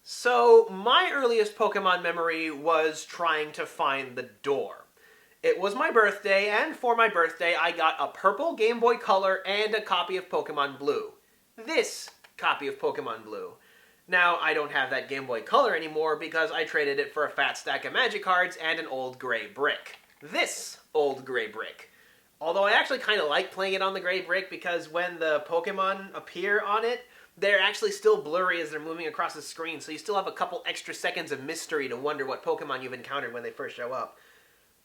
So, my earliest Pokemon memory was trying to find the door. It was my birthday, and for my birthday, I got a purple Game Boy Color and a copy of Pokemon Blue. This copy of Pokemon Blue. Now, I don't have that Game Boy Color anymore because I traded it for a fat stack of Magic cards and an old gray brick. This old gray brick. Although I actually kind of like playing it on the gray brick because when the Pokemon appear on it, they're actually still blurry as they're moving across the screen, so you still have a couple extra seconds of mystery to wonder what Pokemon you've encountered when they first show up.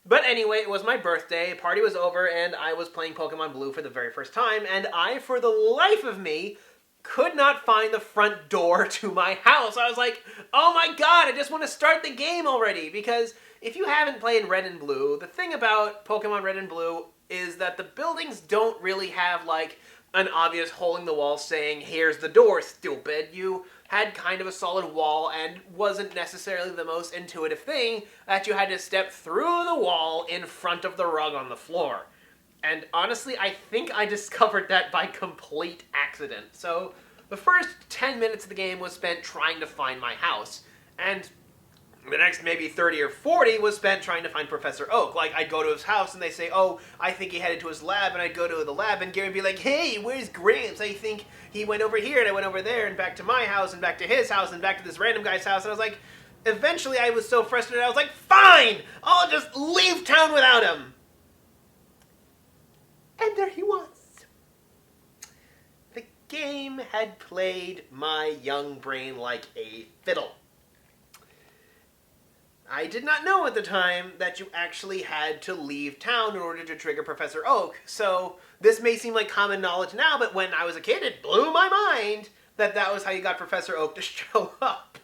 But anyway, it was my birthday, party was over, and I was playing Pokemon Blue for the very first time, and I, for the life of me, could not find the front door to my house. I was like, oh my god, I just want to start the game already, because if you haven't played Red and Blue, the thing about Pokemon Red and Blue is that the buildings don't really have, like, an obvious hole in the wall saying, here's the door, stupid. You had kind of a solid wall and wasn't necessarily the most intuitive thing that you had to step through the wall in front of the rug on the floor. And honestly, I think I discovered that by complete accident. So the first 10 minutes of the game was spent trying to find my house, and the next maybe 30 or 40 was spent trying to find Professor Oak. Like, I'd go to his house and they say, oh, I think he headed to his lab, and I'd go to the lab and Gary would be like, hey, where's Gramps? I think he went over here, and I went over there, and back to my house, and back to his house, and back to this random guy's house, and I was like, eventually I was so frustrated, I was like, fine, I'll just leave town without him. And there he was. The game had played my young brain like a fiddle. I did not know at the time that you actually had to leave town in order to trigger Professor Oak, so this may seem like common knowledge now, but when I was a kid, it blew my mind that that was how you got Professor Oak to show up.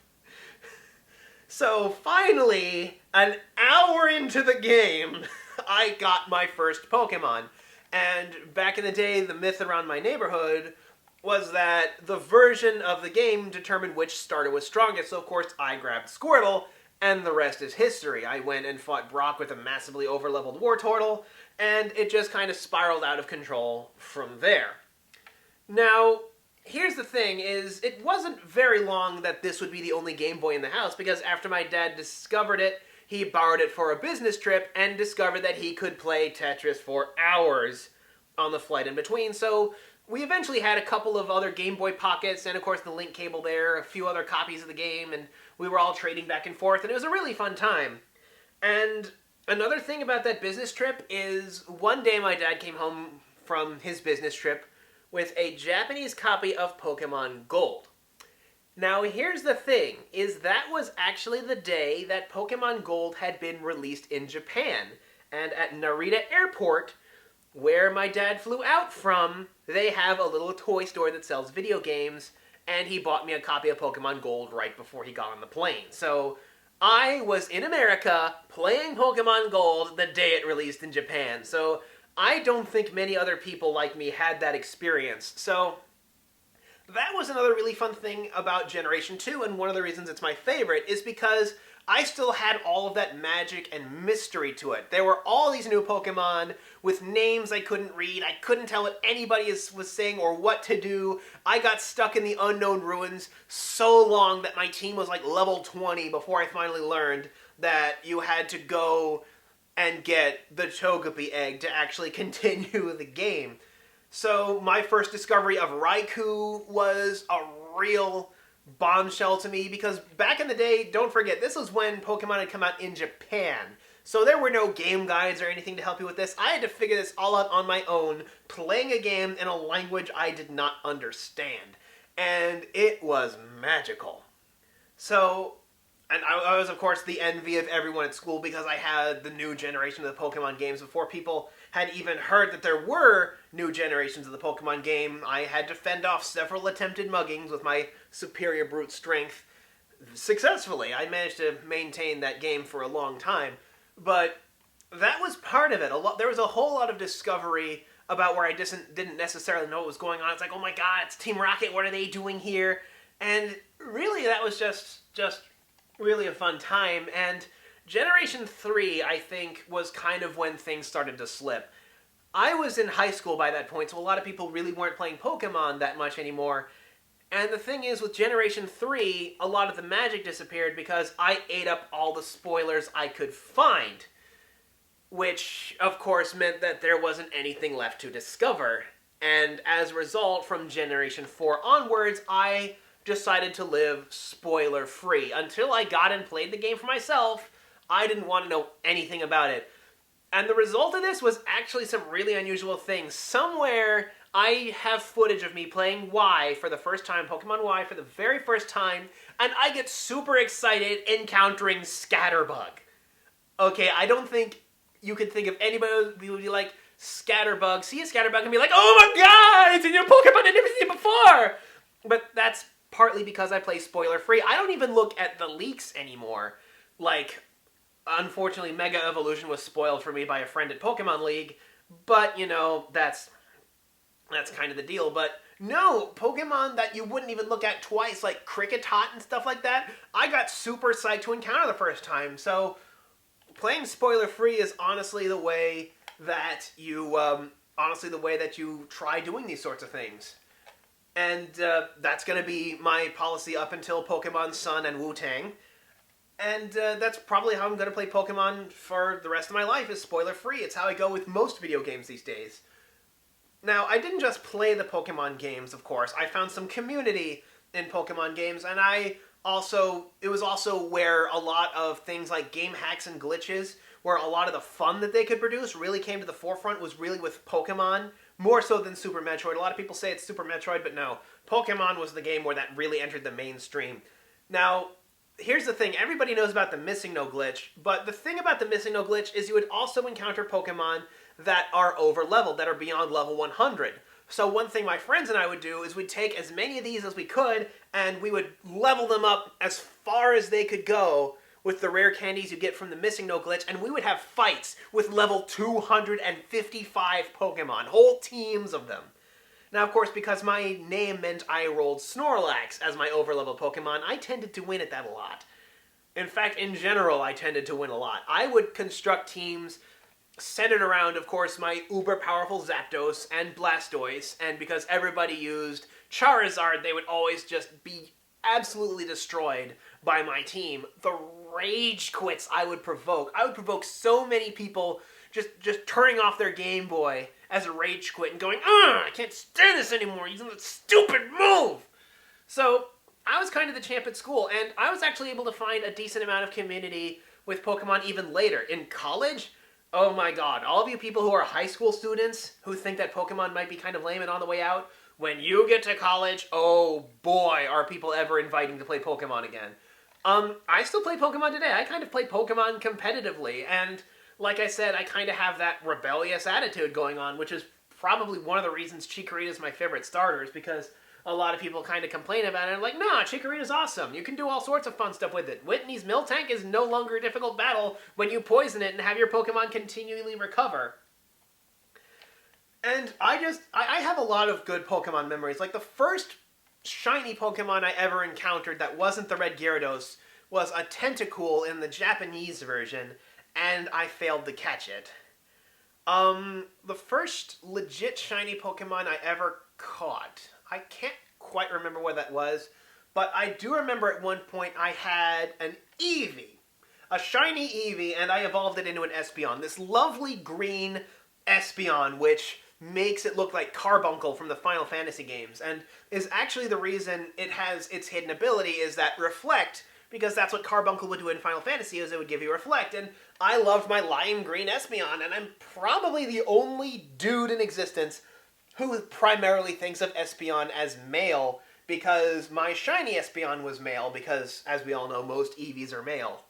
So finally, an hour into the game, I got my first Pokemon. And back in the day, the myth around my neighborhood was that the version of the game determined which starter was strongest, so of course I grabbed Squirtle, and the rest is history. I went and fought Brock with a massively overleveled Wartortle, and it just kind of spiraled out of control from there. Now, here's the thing, is it wasn't very long that this would be the only Game Boy in the house, because after my dad discovered it, he borrowed it for a business trip and discovered that he could play Tetris for hours on the flight in between, so we eventually had a couple of other Game Boy Pockets, and of course the link cable there, a few other copies of the game, and we were all trading back and forth, and it was a really fun time. And another thing about that business trip is one day my dad came home from his business trip with a Japanese copy of Pokemon Gold. Now here's the thing, is that was actually the day that Pokemon Gold had been released in Japan, and at Narita Airport, where my dad flew out from, they have a little toy store that sells video games, and he bought me a copy of Pokemon Gold right before he got on the plane. So I was in America playing Pokemon Gold the day it released in Japan. So I don't think many other people like me had that experience. So that was another really fun thing about Generation 2, and one of the reasons it's my favorite is because I still had all of that magic and mystery to it. There were all these new Pokemon with names I couldn't read. I couldn't tell what anybody was saying or what to do. I got stuck in the unknown ruins so long that my team was like level 20 before I finally learned that you had to go and get the Togepi egg to actually continue the game. So my first discovery of Raikou was a real bombshell to me, because back in the day, don't forget, this was when Pokemon had come out in Japan. So there were no game guides or anything to help you with this. I had to figure this all out on my own, playing a game in a language I did not understand. And it was magical. So, and I was, of course, the envy of everyone at school because I had the new generation of the Pokemon games before people had even heard that there were new generations of the Pokemon game. I had to fend off several attempted muggings with my superior brute strength successfully. I managed to maintain that game for a long time, but that was part of it. There was a whole lot of discovery about where I didn't necessarily know what was going on. It's like, oh my god, it's Team Rocket, what are they doing here? And really, that was just really a fun time, and Generation 3, I think, was kind of when things started to slip. I was in high school by that point, so a lot of people really weren't playing Pokemon that much anymore, And the thing is, with Generation 3, a lot of the magic disappeared because I ate up all the spoilers I could find. Which, of course, meant that there wasn't anything left to discover. And as a result, from Generation 4 onwards, I decided to live spoiler-free. Until I got and played the game for myself, I didn't want to know anything about it. And the result of this was actually some really unusual things. Somewhere, I have footage of me playing Y for the first time, Pokemon Y for the very first time, and I get super excited encountering Scatterbug. Okay, I don't think you could think of anybody who would be like, Scatterbug, see a Scatterbug and be like, oh my god, it's in your Pokemon I've never seen before! But that's partly because I play spoiler-free. I don't even look at the leaks anymore. Like, unfortunately, Mega Evolution was spoiled for me by a friend at Pokemon League, but, you know, that's kind of the deal. But no, Pokemon that you wouldn't even look at twice, like Kricketot and stuff like that, I got super psyched to encounter the first time. So playing spoiler-free is honestly the way that you try doing these sorts of things. And that's going to be my policy up until Pokemon Sun and Wu-Tang. And that's probably how I'm going to play Pokemon for the rest of my life, is spoiler-free. It's how I go with most video games these days. Now, I didn't just play the Pokemon games, of course. I found some community in Pokemon games, and it was also where a lot of things like game hacks and glitches, where a lot of the fun that they could produce really came to the forefront, was really with Pokemon, more so than Super Metroid. A lot of people say it's Super Metroid, but no. Pokemon was the game where that really entered the mainstream. Now, here's the thing. Everybody knows about the Missing No glitch, but the thing about the Missing No glitch is you would also encounter Pokemon that are over-leveled, that are beyond level 100. So one thing my friends and I would do is we'd take as many of these as we could, and we would level them up as far as they could go with the rare candies you get from the Missing No glitch, and we would have fights with level 255 Pokemon, whole teams of them. Now, of course, because my name meant I rolled Snorlax as my over-leveled Pokemon, I tended to win at that a lot. In fact, in general, I tended to win a lot. I would construct teams centered around, of course, my uber-powerful Zapdos and Blastoise, and because everybody used Charizard, they would always just be absolutely destroyed by my team. The rage quits I would provoke so many people just turning off their Game Boy as a rage quit and going, I can't stand this anymore, using that stupid move! So, I was kind of the champ at school, and I was actually able to find a decent amount of community with Pokemon even later. In college, oh my god, all of you people who are high school students who think that Pokemon might be kind of lame and on the way out, when you get to college, oh boy, are people ever inviting to play Pokemon again. I still play Pokemon today. I kind of play Pokemon competitively, and like I said, I kind of have that rebellious attitude going on, which is probably one of the reasons Chikorita is my favorite starter, is because a lot of people kind of complain about it. I'm like, nah, Chikorita's awesome. You can do all sorts of fun stuff with it. Whitney's Miltank is no longer a difficult battle when you poison it and have your Pokemon continually recover. And I have a lot of good Pokemon memories. Like, the first shiny Pokemon I ever encountered that wasn't the red Gyarados was a Tentacool in the Japanese version, and I failed to catch it. The first legit shiny Pokemon I ever caught, I can't quite remember what that was, but I do remember at one point I had an Eevee. A shiny Eevee, and I evolved it into an Espeon. This lovely green Espeon, which makes it look like Carbuncle from the Final Fantasy games, and is actually the reason it has its hidden ability, is that Reflect, because that's what Carbuncle would do in Final Fantasy, is it would give you Reflect, and I loved my lime green Espeon, and I'm probably the only dude in existence who primarily thinks of Espeon as male, because my shiny Espeon was male, because, as we all know, most Eevees are male.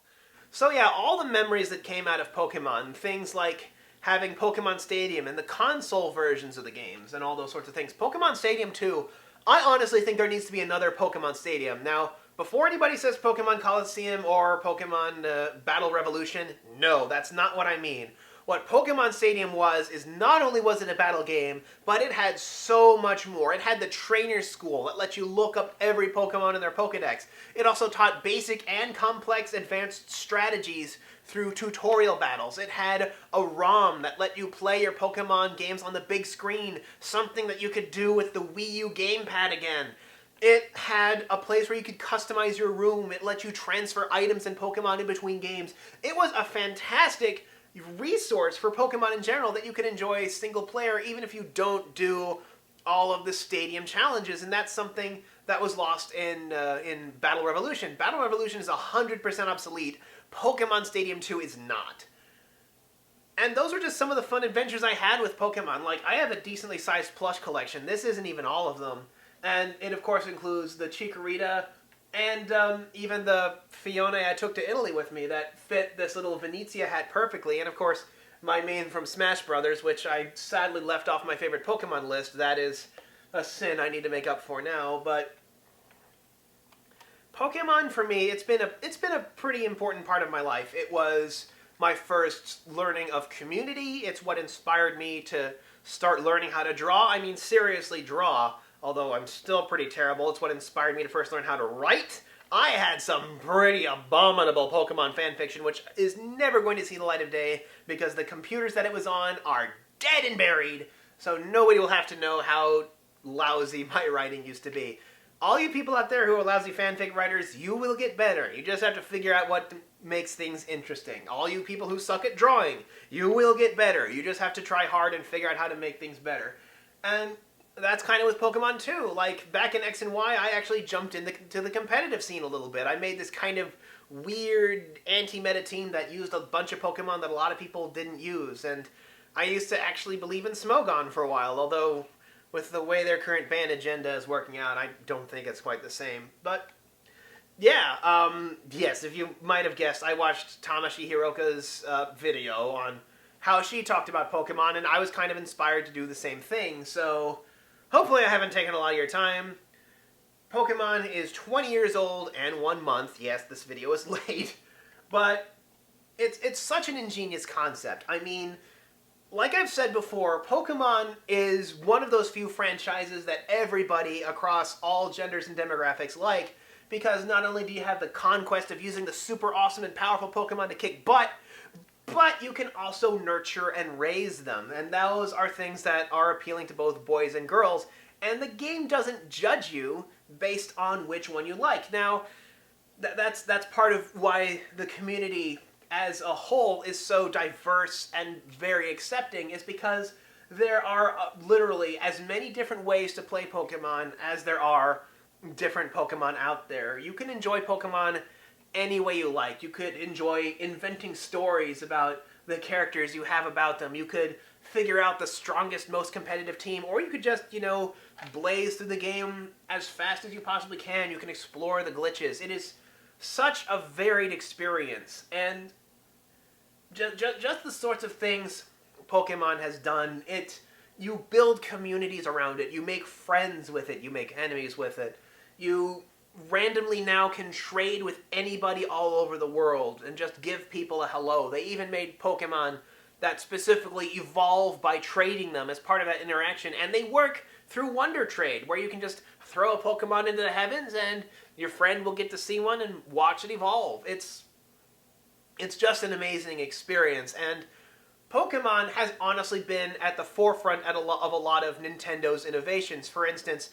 So yeah, all the memories that came out of Pokemon, things like having Pokemon Stadium and the console versions of the games and all those sorts of things. Pokemon Stadium 2, I honestly think there needs to be another Pokemon Stadium. Now, before anybody says Pokemon Coliseum or Pokemon Battle Revolution, no, that's not what I mean. What Pokemon Stadium is not only was it a battle game, but it had so much more. It had the trainer school that let you look up every Pokemon in their Pokedex. It also taught basic and complex advanced strategies through tutorial battles. It had a ROM that let you play your Pokemon games on the big screen, something that you could do with the Wii U gamepad again. It had a place where you could customize your room. It let you transfer items and Pokemon in between games. It was a fantastic resource for Pokemon in general that you could enjoy single player even if you don't do all of the stadium challenges, and that's something that was lost in Battle Revolution. Battle Revolution is 100% obsolete. Pokemon Stadium 2 is not. And those are just some of the fun adventures I had with Pokemon. Like, I have a decently sized plush collection. This isn't even all of them. And it, of course, includes the Chikorita and even the Fiona I took to Italy with me that fit this little Venezia hat perfectly. And, of course, my main from Smash Brothers, which I sadly left off my favorite Pokemon list. That is a sin I need to make up for now. But Pokemon, for me, it's been a pretty important part of my life. It was my first learning of community. It's what inspired me to start learning how to draw. I mean, seriously draw, although I'm still pretty terrible. It's what inspired me to first learn how to write. I had some pretty abominable Pokemon fanfiction, which is never going to see the light of day because the computers that it was on are dead and buried, so nobody will have to know how lousy my writing used to be. All you people out there who are lousy fanfic writers, you will get better. You just have to figure out what makes things interesting. All you people who suck at drawing, you will get better. You just have to try hard and figure out how to make things better. And that's kind of with Pokemon too. Like, back in X and Y, I actually jumped into the competitive scene a little bit. I made this kind of weird anti-meta team that used a bunch of Pokemon that a lot of people didn't use. And I used to actually believe in Smogon for a while, although with the way their current ban agenda is working out, I don't think it's quite the same. But yeah, yes, if you might have guessed, I watched Tamashi Hiroka's video on how she talked about Pokemon, and I was kind of inspired to do the same thing, so hopefully I haven't taken a lot of your time. Pokemon is 20 years old and 1 month. Yes, this video is late, but it's such an ingenious concept. I mean, like I've said before, Pokemon is one of those few franchises that everybody across all genders and demographics like, because not only do you have the conquest of using the super awesome and powerful Pokemon to kick butt, but you can also nurture and raise them, and those are things that are appealing to both boys and girls, and the game doesn't judge you based on which one you like. Now, that's part of why the community as a whole is so diverse and very accepting, is because there are literally as many different ways to play Pokemon as there are different Pokemon out there. You can enjoy Pokemon any way you like. You could enjoy inventing stories about the characters you have about them. You could figure out the strongest, most competitive team, or you could just, blaze through the game as fast as you possibly can. You can explore the glitches. It is such a varied experience, and just the sorts of things Pokemon has done. You build communities around it. You make friends with it. You make enemies with it. You randomly now can trade with anybody all over the world and just give people a hello. They even made Pokemon that specifically evolve by trading them as part of that interaction, and they work through Wonder Trade, where you can just throw a Pokemon into the heavens and your friend will get to see one and watch it evolve. It's just an amazing experience, and Pokemon has honestly been at the forefront of a lot of Nintendo's innovations. For instance,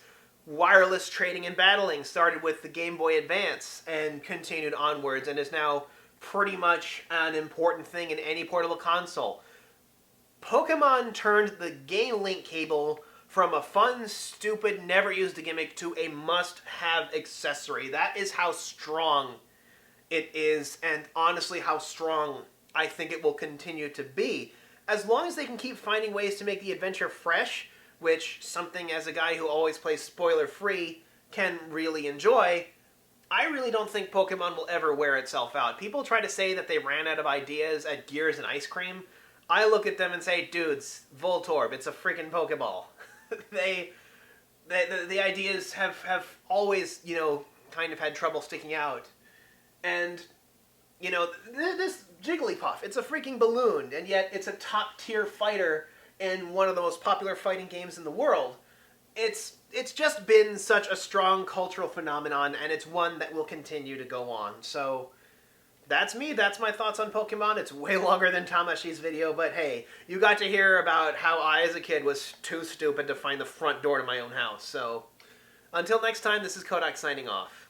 wireless trading and battling started with the Game Boy Advance and continued onwards, and is now pretty much an important thing in any portable console. Pokemon turned the Game Link cable from a fun, stupid, never-used gimmick to a must-have accessory. That is how strong it is, and honestly how strong I think it will continue to be. As long as they can keep finding ways to make the adventure fresh, which something as a guy who always plays spoiler-free can really enjoy, I really don't think Pokemon will ever wear itself out. People try to say that they ran out of ideas at Gears and Ice Cream. I look at them and say, dudes, Voltorb, it's a freaking Pokeball. The ideas have always, kind of had trouble sticking out. And, this Jigglypuff, it's a freaking balloon, and yet it's a top-tier fighter in one of the most popular fighting games in the world. It's just been such a strong cultural phenomenon, and it's one that will continue to go on. So that's me. That's my thoughts on Pokemon. It's way longer than Tamashi's video, but hey, you got to hear about how I, as a kid, was too stupid to find the front door to my own house. So Until next time, this is Kodak signing off.